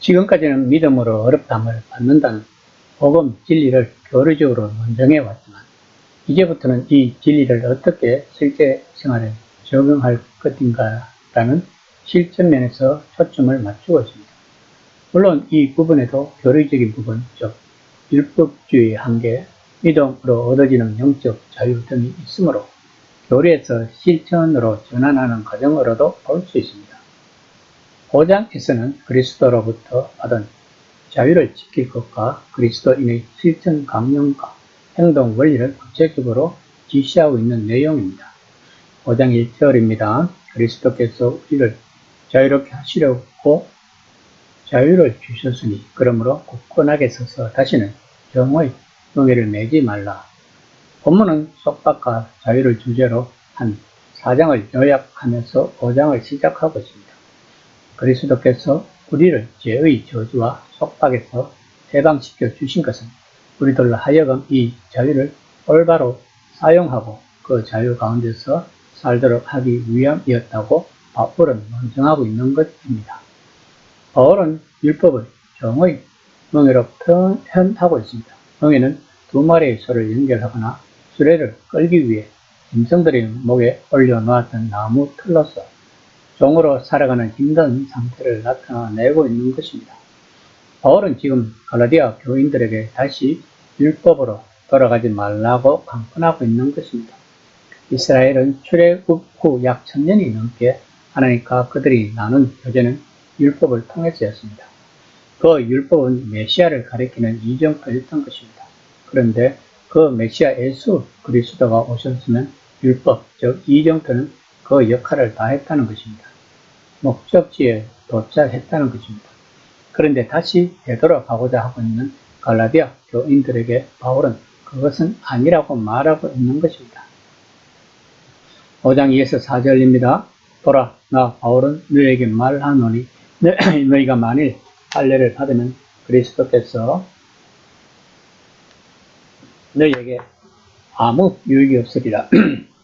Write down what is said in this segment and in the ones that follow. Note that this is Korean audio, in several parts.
지금까지는 믿음으로 어렵다함을 받는다는 복음 진리를 교리적으로 논증해 왔지만 이제부터는 이 진리를 어떻게 실제 생활에 적용할 것인가라는 실천면에서 초점을 맞추고 있습니다. 물론 이 부분에도 교리적인 부분, 즉 율법주의의 한계, 믿음으로 얻어지는 영적 자유 등이 있으므로 교리에서 실천으로 전환하는 과정으로도 볼 수 있습니다. 5장에서는 그리스도로부터 받은 자유를 지킬 것과 그리스도인의 실천 강령과 행동 원리를 구체적으로 지시하고 있는 내용입니다. 5장 1절입니다. 그리스도께서 우리를 자유롭게 하시려고 자유를 주셨으니 그러므로 굳건하게 서서 다시는 정의 멍에를 매지 말라. 본문은 속박과 자유를 주제로 한 4장을 요약하면서 5장을 시작하고 있습니다. 그리스도께서 우리를 죄의 저주와 속박에서 해방시켜 주신 것은 우리들로 하여금 이 자유를 올바로 사용하고 그 자유 가운데서 살도록 하기 위함이었다고 바울은 논증하고 있는 것입니다. 바울은 율법을 정의 멍에로 표현하고 있습니다. 멍에는 두 마리의 소를 연결하거나 수레를 끌기 위해 짐승들의 목에 올려놓았던 나무 틀로서 종으로 살아가는 힘든 상태를 나타내고 있는 것입니다. 바울은 지금 갈라디아 교인들에게 다시 율법으로 돌아가지 말라고 강권하고 있는 것입니다. 이스라엘은 출애굽 후 약 1000년이 넘게 하나님과 그들이 나눈 교제는 율법을 통해서였습니다. 그 율법은 메시아를 가리키는 이정표였던 것입니다. 그런데 그 메시아 예수 그리스도가 오셨으면 율법, 즉 이정표는 그 역할을 다했다는 것입니다. 목적지에 도착했다는 것입니다. 그런데 다시 되돌아가고자 하고 있는 갈라디아 교인들에게 바울은 그것은 아니라고 말하고 있는 것입니다. 5장 2에서 4절입니다. 보라, 나 바울은 너희에게 말하노니 너희가 만일 할례를 받으면 그리스도께서 너희에게 아무 유익이 없으리라.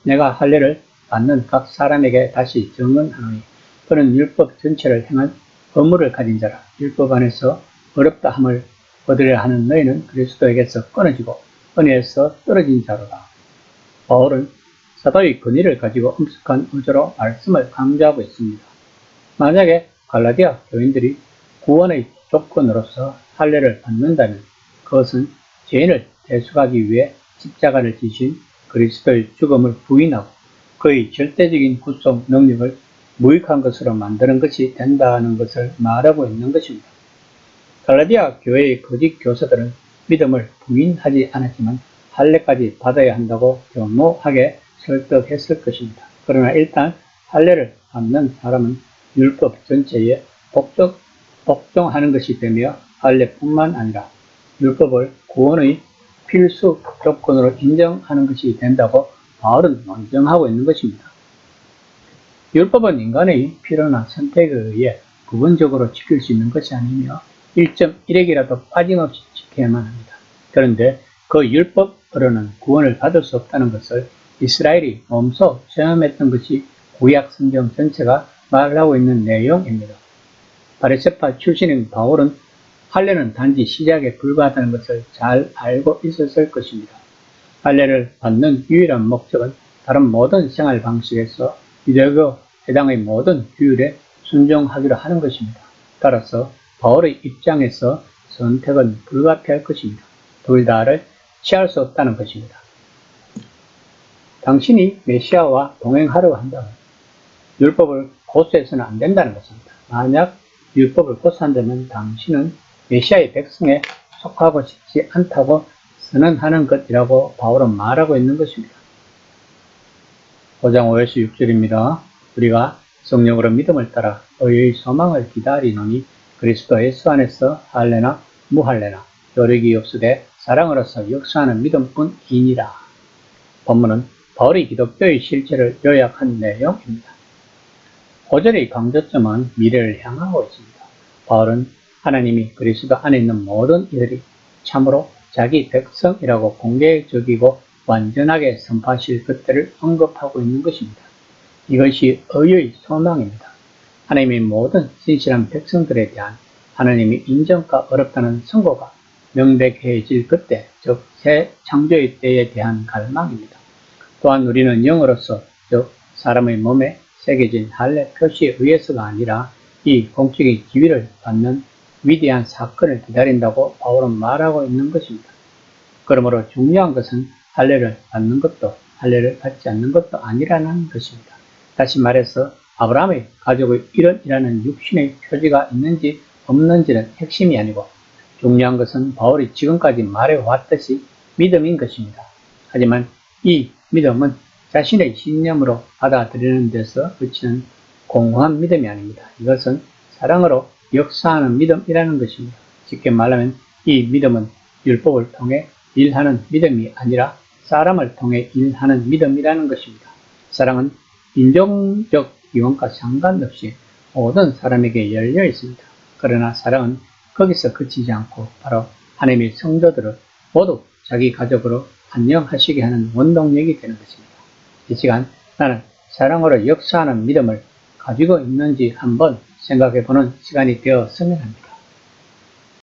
내가 할례를 받는 각 사람에게 다시 증언하노니 그는 율법 전체를 행한 허물을 가진 자라. 율법 안에서 어렵다 함을 얻으려 하는 너희는 그리스도에게서 끊어지고 은혜에서 떨어진 자로다. 바울은 사도의 권위를 가지고 엄숙한 어조로 말씀을 강조하고 있습니다. 만약에 갈라디아 교인들이 구원의 조건으로서 할례를 받는다면 그것은 죄인을 대속하기 위해 십자가를 지신 그리스도의 죽음을 부인하고 그의 절대적인 구속 능력을 무익한 것으로 만드는 것이 된다는 것을 말하고 있는 것입니다. 갈라디아 교회의 거짓 교사들은 믿음을 부인하지 않았지만 할례까지 받아야 한다고 교묘하게 설득했을 것입니다. 그러나 일단 할례를 받는 사람은 율법 전체에 복종하는 것이 되며 할례뿐만 아니라 율법을 구원의 필수 조건으로 인정하는 것이 된다고 바울은 논증하고 있는 것입니다. 율법은 인간의 필요나 선택에 의해 부분적으로 지킬 수 있는 것이 아니며 1.1핵이라도 빠짐없이 지켜야만 합니다. 그런데 그 율법으로는 구원을 받을 수 없다는 것을 이스라엘이 몸소 체험했던 것이 구약 성경 전체가 말하고 있는 내용입니다. 바리새파 출신인 바울은 할례는 단지 시작에 불과하다는 것을 잘 알고 있었을 것입니다. 할례를 받는 유일한 목적은 다른 모든 생활 방식에서 유대교 해당의 모든 규율에 순종하기로 하는 것입니다. 따라서 바울의 입장에서 선택은 불가피할 것입니다. 둘 다를 취할 수 없다는 것입니다. 당신이 메시아와 동행하려고 한다면 율법을 고수해서는 안 된다는 것입니다. 만약 율법을 고수한다면 당신은 메시아의 백성에 속하고 싶지 않다고 선언하는 것이라고 바울은 말하고 있는 것입니다. 5장 5에서 6절입니다. 우리가 성령으로 믿음을 따라 의의 소망을 기다리노니 그리스도 예수 안에서 할례나 무할례나 조력이 없으되 사랑으로서 역사하는 믿음뿐이니라. 본문은 바울이 기독교의 실체를 요약한 내용입니다. 5절의 강조점은 미래를 향하고 있습니다. 바울은 하나님이 그리스도 안에 있는 모든 이들이 참으로 자기 백성이라고 공개적이고 완전하게 선포하실 것들을 언급하고 있는 것입니다. 이것이 의의 소망입니다. 하나님의 모든 신실한 백성들에 대한 하나님이 인정과 어렵다는 선고가 명백해질 그때, 즉 새 창조의 때에 대한 갈망입니다. 또한 우리는 영으로서, 즉 사람의 몸에 새겨진 할례 표시에 의해서가 아니라 이 공적인 지위를 받는 위대한 사건을 기다린다고 바울은 말하고 있는 것입니다. 그러므로 중요한 것은 할례를 받는 것도 할례를 받지 않는 것도 아니라는 것입니다. 다시 말해서 아브라함의 가족의 이런이라는 육신의 표지가 있는지 없는지는 핵심이 아니고 중요한 것은 바울이 지금까지 말해왔듯이 믿음인 것입니다. 하지만 이 믿음은 자신의 신념으로 받아들이는 데서 그치는 공허한 믿음이 아닙니다. 이것은 사랑으로 역사하는 믿음이라는 것입니다. 쉽게 말하면 이 믿음은 율법을 통해 일하는 믿음이 아니라 사람을 통해 일하는 믿음이라는 것입니다. 사랑은 인종적 기원과 상관없이 모든 사람에게 열려 있습니다. 그러나 사랑은 거기서 그치지 않고 바로 하나님의 성도들을 모두 자기 가족으로 안녕하시게 하는 원동력이 되는 것입니다. 이 시간 나는 사랑으로 역사하는 믿음을 가지고 있는지 한번 생각해 보는 시간이 되었으면 합니다.